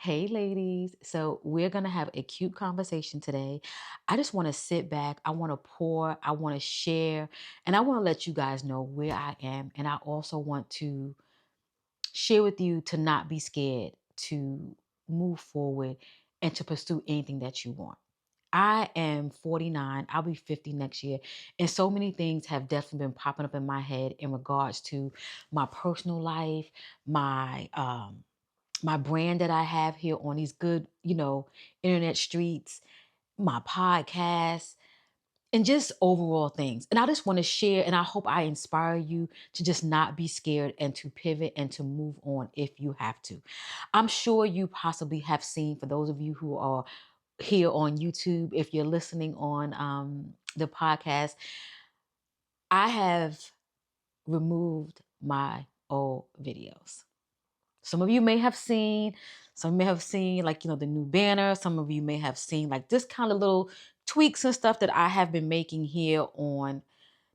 Hey, ladies. So, we're going to have a cute conversation today. I just want to sit back. I want to pour. I want to share. And I want to let you guys know where I am. And I also want to share with you to not be scared to move forward and to pursue anything that you want. I am 49. I'll be 50 next year. And so many things have definitely been popping up in my head in regards to my personal life, my brand that I have here on these good, internet streets, my podcast, and just overall things. And I just want to share, and I hope I inspire you to just not be scared and to pivot and to move on if you have to. I'm sure you possibly have seen, for those of you who are here on YouTube, if you're listening on the podcast, I have removed my old videos. Some may have seen like, the new banner. Some of you may have seen like this kind of little tweaks and stuff that I have been making here on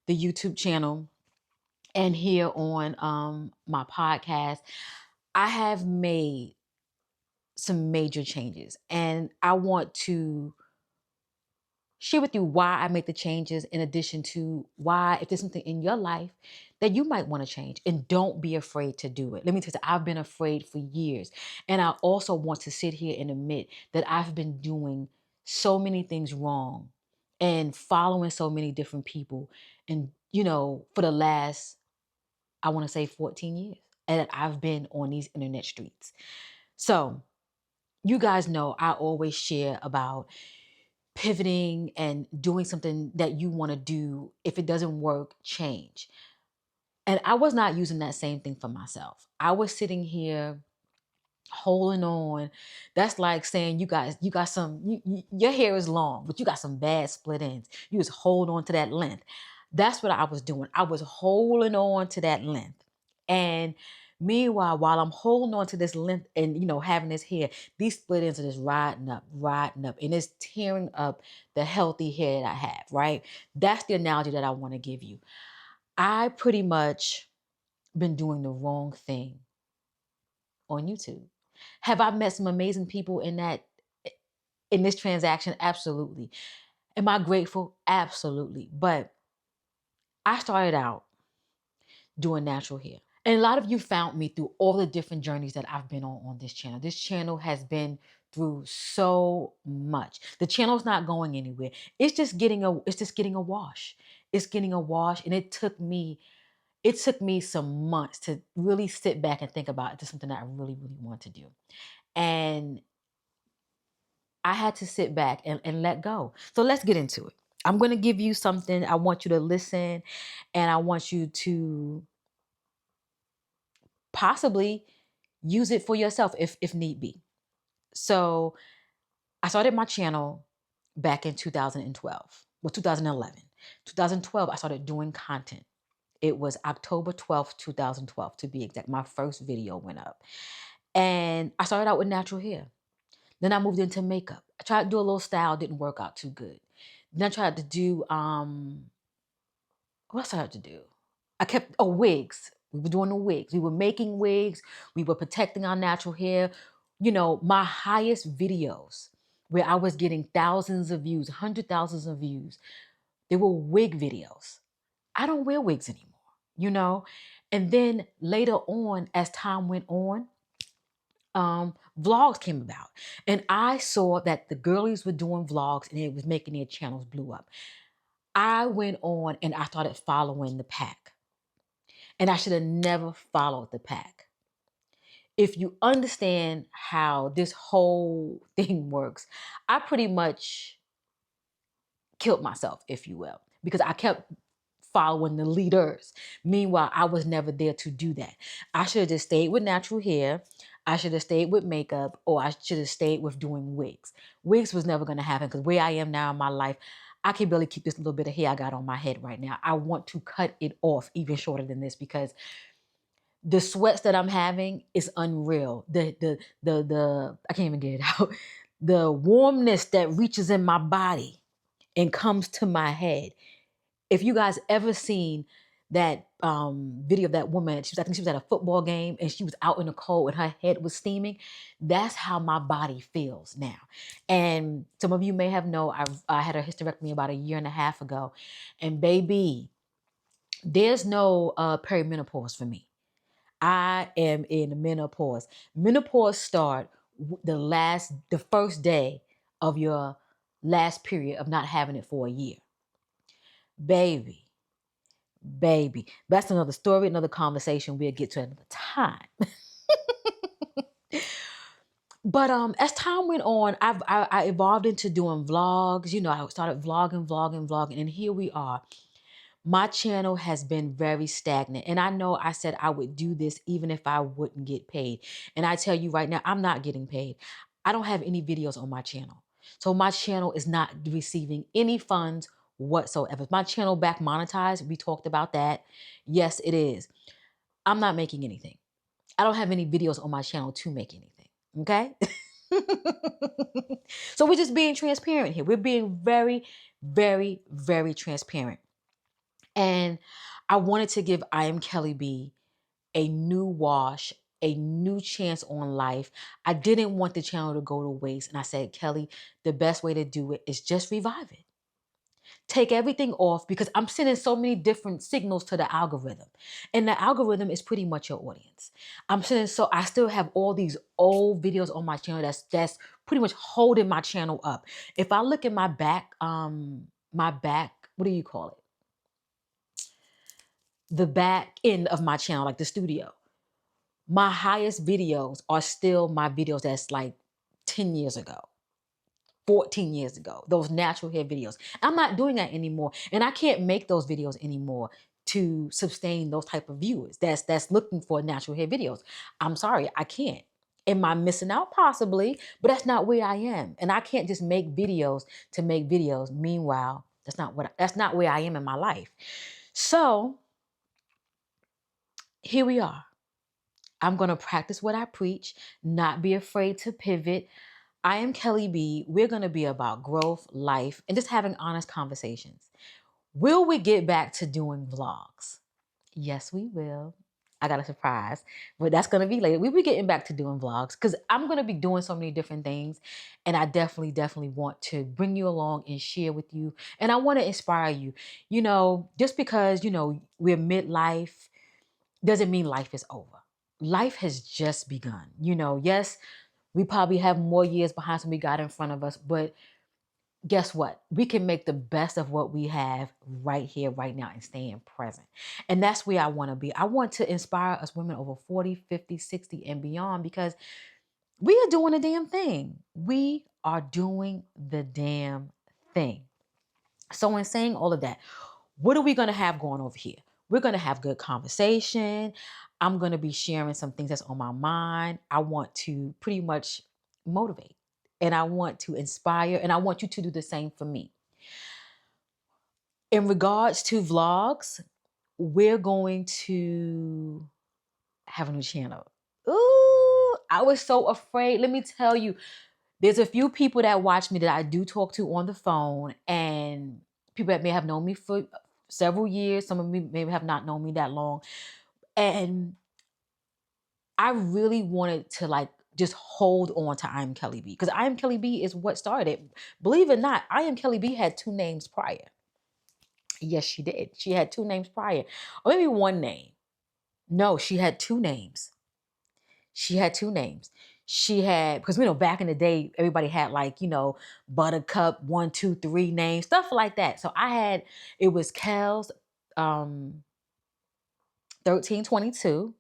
the YouTube channel and here on my podcast. I have made some major changes and I want to share with you why I make the changes, in addition to why, if there's something in your life that you might want to change, and don't be afraid to do it. Let me tell you, I've been afraid for years. And I also want to sit here and admit that I've been doing so many things wrong and following so many different people. And, for the last, I want to say 14 years, and I've been on these internet streets. So you guys know I always share about pivoting and doing something that you want to do. If it doesn't work, change. And I was not using that same thing for myself. I was sitting here holding on. That's like saying you got your hair is long, but you got some bad split ends. You just hold on to that length. That's what I was doing. I was holding on to that length. And meanwhile, while I'm holding on to this length and having this hair, these split ends are just riding up, and it's tearing up the healthy hair that I have, right? That's the analogy that I want to give you. I pretty much been doing the wrong thing on YouTube. Have I met some amazing people in this transaction? Absolutely. Am I grateful? Absolutely. But I started out doing natural hair. And a lot of you found me through all the different journeys that I've been on this channel. This channel has been through so much. The channel's not going anywhere. It's just getting a wash. It's getting a wash. And it took me some months to really sit back and think about it. It's something that I really, really want to do. And I had to sit back and let go. So let's get into it. I'm going to give you something. I want you to listen, and I want you to possibly use it for yourself if need be. So I started my channel back in 2012. Well, 2011. 2012, I started doing content. It was October 12th, 2012, to be exact. My first video went up. And I started out with natural hair. Then I moved into makeup. I tried to do a little style, didn't work out too good. Then I tried to do what else I had to do? I kept wigs. We were doing the wigs. We were making wigs. We were protecting our natural hair. My highest videos where I was getting thousands of views, hundred thousands of views, they were wig videos. I don't wear wigs anymore. And then later on, as time went on, vlogs came about. And I saw that the girlies were doing vlogs and it was making their channels blew up. I went on and I started following the pack. And I should have never followed the pack. If you understand how this whole thing works, I pretty much killed myself, if you will, because I kept following the leaders. Meanwhile, I was never there to do that. I should have just stayed with natural hair. I should have stayed with makeup, or I should have stayed with doing wigs. Wigs was never going to happen because where I am now in my life, I can barely keep this little bit of hair I got on my head right now. I want to cut it off even shorter than this because the sweats that I'm having is unreal. The I can't even get it out. The warmness that reaches in my body and comes to my head. If you guys ever seen that video of that woman. I think she was at a football game and she was out in the cold and her head was steaming. That's how my body feels now. And some of you may have known I had a hysterectomy about 1.5 years ago. And baby, there's no perimenopause for me. I am in menopause. Menopause start the first day of your last period of not having it for a year. Baby, that's another story, another conversation we'll get to another time. But as time went on, I evolved into doing vlogs. I started vlogging, and here we are. My channel has been very stagnant. And I know I said I would do this even if I wouldn't get paid. And I tell you right now, I'm not getting paid. I don't have any videos on my channel. So my channel is not receiving any funds whatsoever. Is my channel back monetized? We talked about that. Yes, it is. I'm not making anything. I don't have any videos on my channel to make anything. Okay? So we're just being transparent here. We're being very, very, very transparent. And I wanted to give I Am Kelly B a new wash, a new chance on life. I didn't want the channel to go to waste. And I said, Kelly, the best way to do it is just revive it. Take everything off, because I'm sending so many different signals to the algorithm. And the algorithm is pretty much your audience. I still have all these old videos on my channel that's pretty much holding my channel up. If I look at my back, what do you call it? The back end of my channel, like the studio. My highest videos are still my videos that's like 10 years ago, 14 years ago, those natural hair videos. I'm not doing that anymore. And I can't make those videos anymore to sustain those type of viewers that's looking for natural hair videos. I'm sorry, I can't. Am I missing out? Possibly, but that's not where I am. And I can't just make videos to make videos. Meanwhile, that's not where I am in my life. So here we are. I'm going to practice what I preach, not be afraid to pivot. I am Kelly B. We're going to be about growth, life, and just having honest conversations. Will we get back to doing vlogs? Yes, we will. I got a surprise, but that's going to be later. We'll be getting back to doing vlogs because I'm going to be doing so many different things. And I definitely want to bring you along and share with you. And I want to inspire you. Just because, we're midlife doesn't mean life is over. Life has just begun. Yes, we probably have more years behind than we got in front of us, but guess what? We can make the best of what we have right here, right now, and staying present. And that's where I want to be. I want to inspire us women over 40, 50, 60, and beyond, because we are doing a damn thing. We are doing the damn thing. So in saying all of that, what are we going to have going over here? We're going to have good conversation. I'm going to be sharing some things that's on my mind. I want to pretty much motivate, and I want to inspire, and I want you to do the same for me. In regards to vlogs, we're going to have a new channel. Ooh, I was so afraid. Let me tell you, there's a few people that watch me that I do talk to on the phone, and people that may have known me for several years. Some of me maybe have not known me that long. And I really wanted to just hold on to I Am Kelly B, because I Am Kelly B is what started. Believe it or not, I Am Kelly B had 2 names prior. Yes, she did. She had 2 names prior. Or maybe 1 name. No, she had 2 names. She had 2 names. She had, because back in the day, everybody had Buttercup, 1, 2, 3 names, stuff like that. So it was Kel's 1322.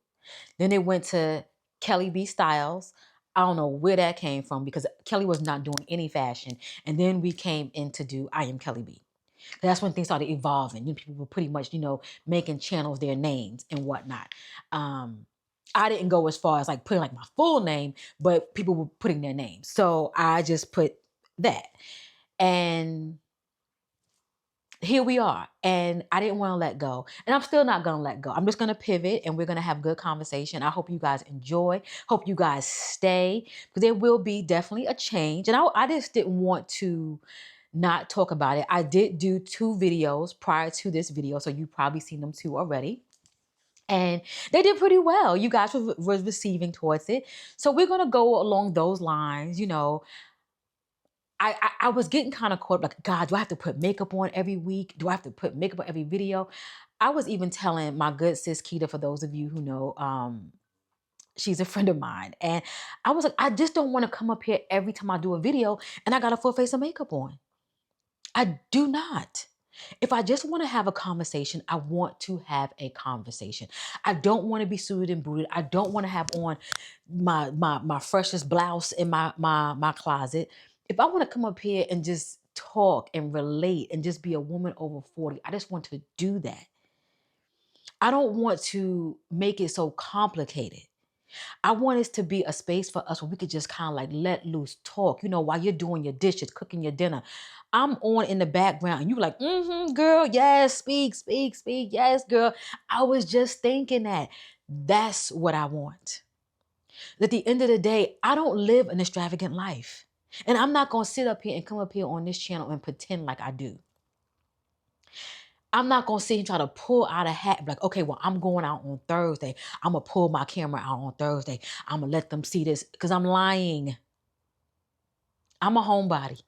Then it went to Kelly B Styles. I don't know where that came from, because Kelly was not doing any fashion. And then we came in to do I Am Kelly B. That's when things started evolving. People were pretty much, making channels their names and whatnot. I didn't go as far as putting my full name, but people were putting their names. So I just put that. And here we are. And I didn't want to let go. And I'm still not going to let go. I'm just going to pivot, and we're going to have good conversation. I hope you guys enjoy. Hope you guys stay, because there will be definitely a change. And I just didn't want to not talk about it. I did do 2 videos prior to this video, so you've probably seen them 2 already. And they did pretty well. You guys were receiving towards it. So we're going to go along those lines. I was getting kind of caught, like, God, do I have to put makeup on every week? Do I have to put makeup on every video? I was even telling my good sis Keita, for those of you who know, she's a friend of mine. And I was like, I just don't want to come up here every time I do a video and I got a full face of makeup on. I do not. If I just want to have a conversation, I want to have a conversation. I don't want to be suited and booted. I don't want to have on my freshest blouse in my closet. If I want to come up here and just talk and relate and just be a woman over 40, I just want to do that. I don't want to make it so complicated. I want it to be a space for us where we could just kind of like let loose, talk, while you're doing your dishes, cooking your dinner. I'm on in the background and you like, girl, yes, speak. Yes, girl. I was just thinking that. That's what I want. At the end of the day, I don't live an extravagant life. And I'm not going to sit up here and come up here on this channel and pretend like I do. I'm not going to sit and try to pull out a hat like, okay, well, I'm going out on Thursday. I'm going to pull my camera out on Thursday. I'm going to let them see this because I'm lying. I'm a homebody.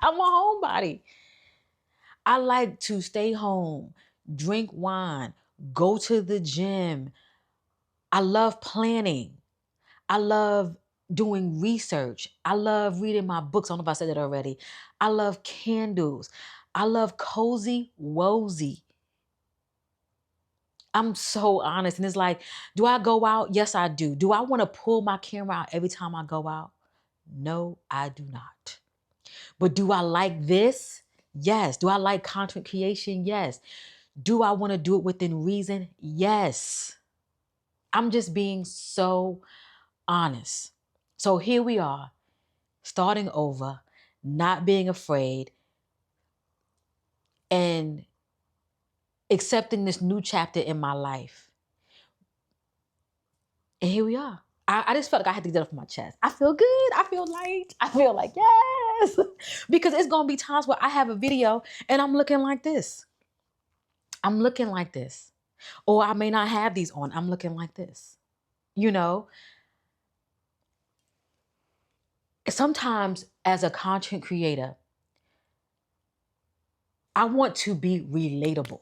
I'm a homebody. I like to stay home, drink wine, go to the gym. I love planning. I love doing research. I love reading my books. I don't know if I said that already. I love candles. I love cozy wozy. I'm so honest. And it's like, do I go out? Yes, I do. Do I want to pull my camera out every time I go out? No, I do not. But do I like this? Yes. Do I like content creation? Yes. Do I want to do it within reason? Yes. I'm just being so honest. So here we are, starting over, not being afraid, and accepting this new chapter in my life. And here we are. I just felt like I had to get it off my chest. I feel good. I feel light. I feel like, yes. Because it's going to be times where I have a video and I'm looking like this. I'm looking like this. Or I may not have these on. I'm looking like this. Sometimes as a content creator, I want to be relatable.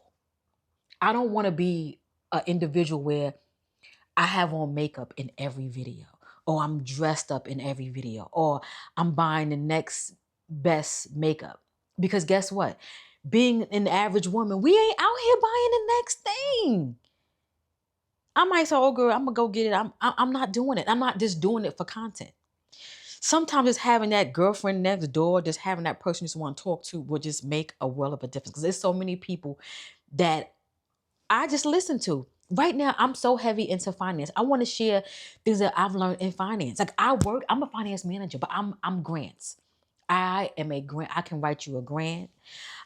I don't want to be an individual where I have on makeup in every video, or I'm dressed up in every video, or I'm buying the next best makeup. Because guess what? Being an average woman, we ain't out here buying the next thing. I might say, oh girl, I'm gonna go get it. I'm not doing it. I'm not just doing it for content. Sometimes just having that girlfriend next door, just having that person you just want to talk to will just make a world of a difference. Because there's so many people that I just listen to. Right now, I'm so heavy into finance. I want to share things that I've learned in finance. Like I'm a finance manager, but I'm grants. I am a grant. I can write you a grant.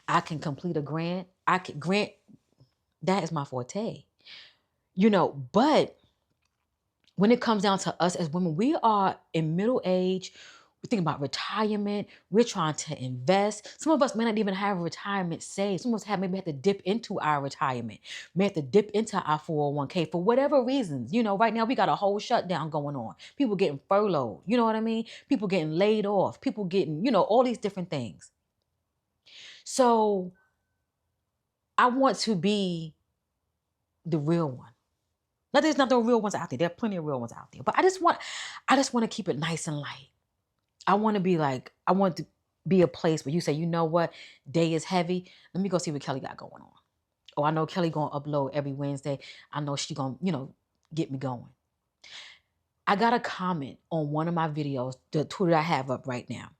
I can complete a grant. I can grant. That is my forte. But when it comes down to us as women, we are in middle age. We're thinking about retirement. We're trying to invest. Some of us may not even have retirement saved. Some of us maybe have to dip into our retirement. May have to dip into our 401k for whatever reasons. Right now we got a whole shutdown going on. People getting furloughed. You know what I mean? People getting laid off. People getting, all these different things. So I want to be the real one. Now, there's not no real ones out there. There are plenty of real ones out there. But I just want to keep it nice and light. I want to be a place where you say, you know what, day is heavy. Let me go see what Kelly got going on. Oh, I know Kelly going to upload every Wednesday. I know she going to, get me going. I got a comment on one of my videos, the two that I have up right now.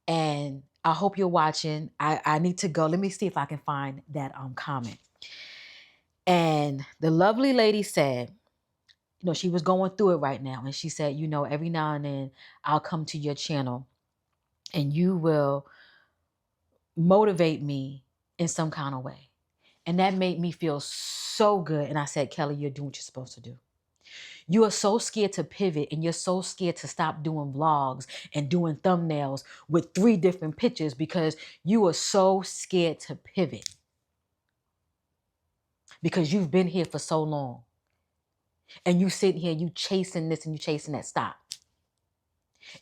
And I hope you're watching. I need to go. Let me see if I can find that comment. And the lovely lady said, she was going through it right now. And she said, every now and then I'll come to your channel and you will motivate me in some kind of way. And that made me feel so good. And I said, Kelly, you're doing what you're supposed to do. You are so scared to pivot, and you're so scared to stop doing vlogs and doing thumbnails with 3 different pictures because you are so scared to pivot because you've been here for so long. And you sit here, you chasing this and you chasing that. Stop.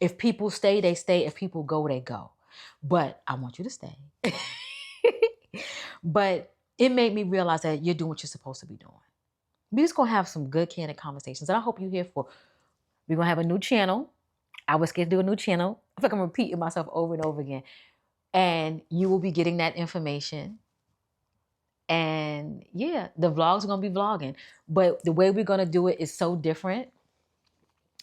If people stay, they stay. If people go, they go. But I want you to stay. But it made me realize that you're doing what you're supposed to be doing. We're just going to have some good, candid conversations. And I hope you're here for. We're going to have a new channel. I was scared to do a new channel. I feel like I'm repeating myself over and over again. And you will be getting that information. And yeah, the vlogs are going to be vlogging. But the way we're going to do it is so different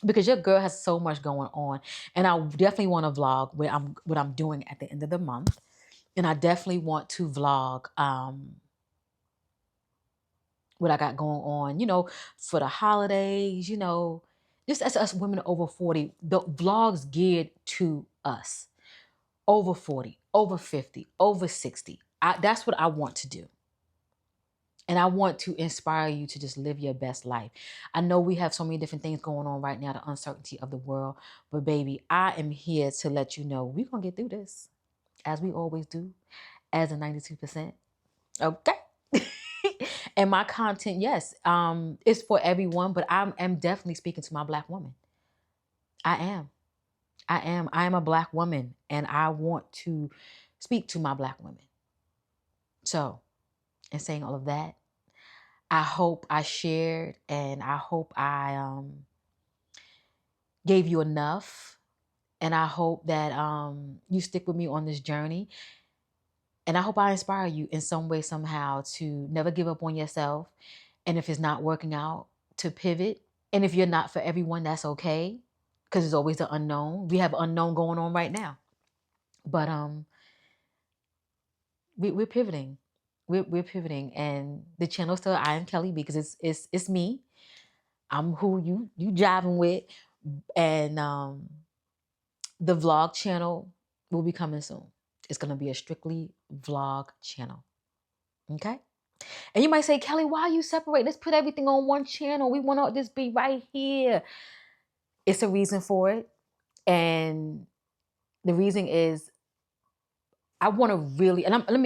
because your girl has so much going on. And I definitely want to vlog what I'm doing at the end of the month. And I definitely want to vlog what I got going on, for the holidays, just as us women over 40, the vlogs geared to us. Over 40, over 50, over 60. That's what I want to do. And I want to inspire you to just live your best life. I know we have so many different things going on right now, the uncertainty of the world. But baby, I am here to let you know we're going to get through this, as we always do, as a 92%. Okay? And my content, yes, is for everyone, but I am definitely speaking to my Black woman. I am. I am a Black woman, and I want to speak to my Black women. So, in saying all of that, I hope I shared, and I hope I gave you enough, and I hope that you stick with me on this journey, and I hope I inspire you in some way, somehow, to never give up on yourself, and if it's not working out, to pivot, and if you're not for everyone, that's okay, because there's always the unknown. We have unknown going on right now, but we're pivoting. We're pivoting, and the channel still I am Kelly B because it's me. I'm who you jiving with, and the vlog channel will be coming soon. It's gonna be a strictly vlog channel. Okay, and you might say, Kelly, why you separate? Let's put everything on one channel. We want to just be right here. It's a reason for it, and the reason is I want to really. And let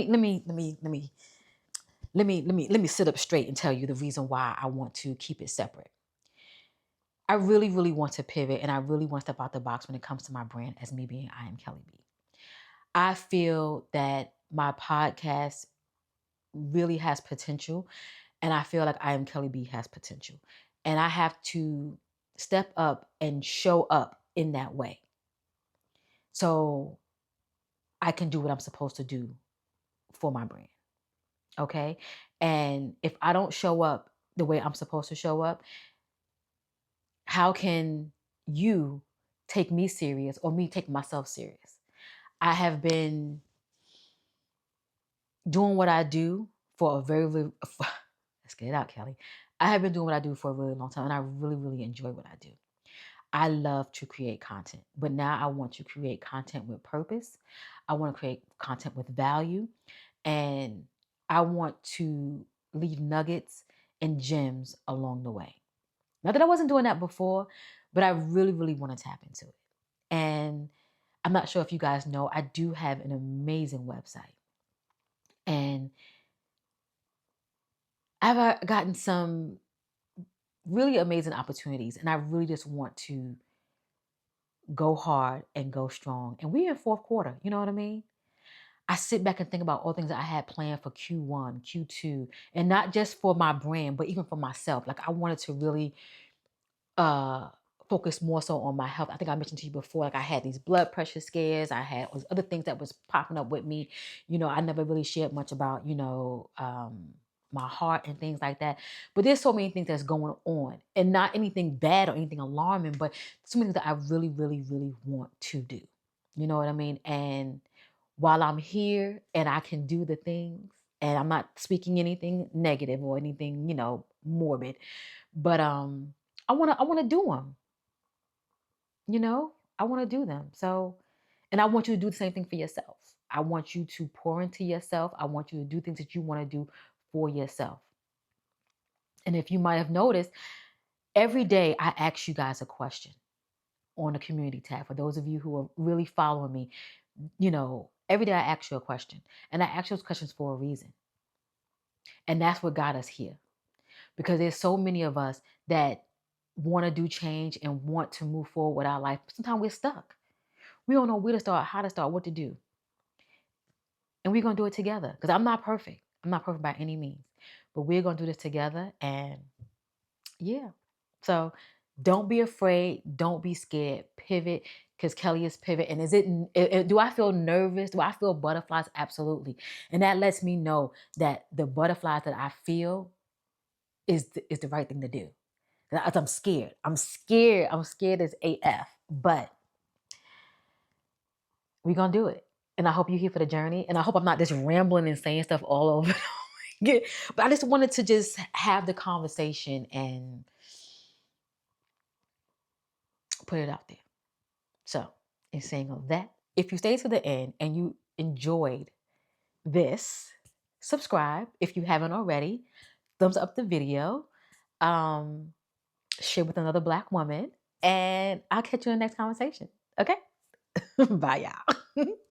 me sit up straight and tell you the reason why I want to keep it separate. I really, really want to pivot, and I really want to step out the box when it comes to my brand as me being I Am Kelly B. I feel that my podcast really has potential, and I feel like I Am Kelly B has potential. And I have to step up and show up in that way so I can do what I'm supposed to do for my brand. Okay? And if I don't show up the way I'm supposed to show up, how can you take me serious or me take myself serious? I have been doing what I do for a very, let's get it out, Kelly. I have been doing what I do for a really long time, and I really, really enjoy what I do. I love to create content, but now I want to create content with purpose. I want to create content with value, and I want to leave nuggets and gems along the way. Not that I wasn't doing that before, but I really, really want to tap into it. And I'm not sure if you guys know, I do have an amazing website. And I've gotten some really amazing opportunities, and I really just want to go hard and go strong. And we're in fourth quarter, you know what I mean? I sit back and think about all things that I had planned for Q1, Q2, and not just for my brand, but even for myself. Like I wanted to really uh focus more so on my health. I think I mentioned to you before, like I had these blood pressure scares. I had other things that was popping up with me. I never really shared much about, my heart and things like that. But there's so many things that's going on, and not anything bad or anything alarming, but so many things that I really, really, really want to do. You know what I mean? And while I'm here and I can do the things, and I'm not speaking anything negative or anything, morbid, but I want to do them. I want to do them. So, and I want you to do the same thing for yourself. I want you to pour into yourself. I want you to do things that you want to do for yourself. And if you might have noticed, every day I ask you guys a question on the community tab. For those of you who are really following me, every day I ask you a question. And I ask those questions for a reason. And that's what got us here. Because there's so many of us that want to do change and want to move forward with our life. Sometimes we're stuck. We don't know where to start, how to start, what to do. And we're going to do it together. Because I'm not perfect. I'm not perfect by any means. But we're going to do this together. And yeah. So don't be afraid. Don't be scared. Pivot. Because Kelly is pivot. And do I feel nervous? Do I feel butterflies? Absolutely. And that lets me know that the butterflies that I feel is the right thing to do. I'm scared. I'm scared. I'm scared as AF. But we're going to do it. And I hope you're here for the journey. And I hope I'm not just rambling and saying stuff all over. But I just wanted to just have the conversation and put it out there. So, in saying all that, if you stay to the end and you enjoyed this, subscribe if you haven't already. Thumbs up the video. Share with another Black woman. And I'll catch you in the next conversation. Okay? Bye, y'all.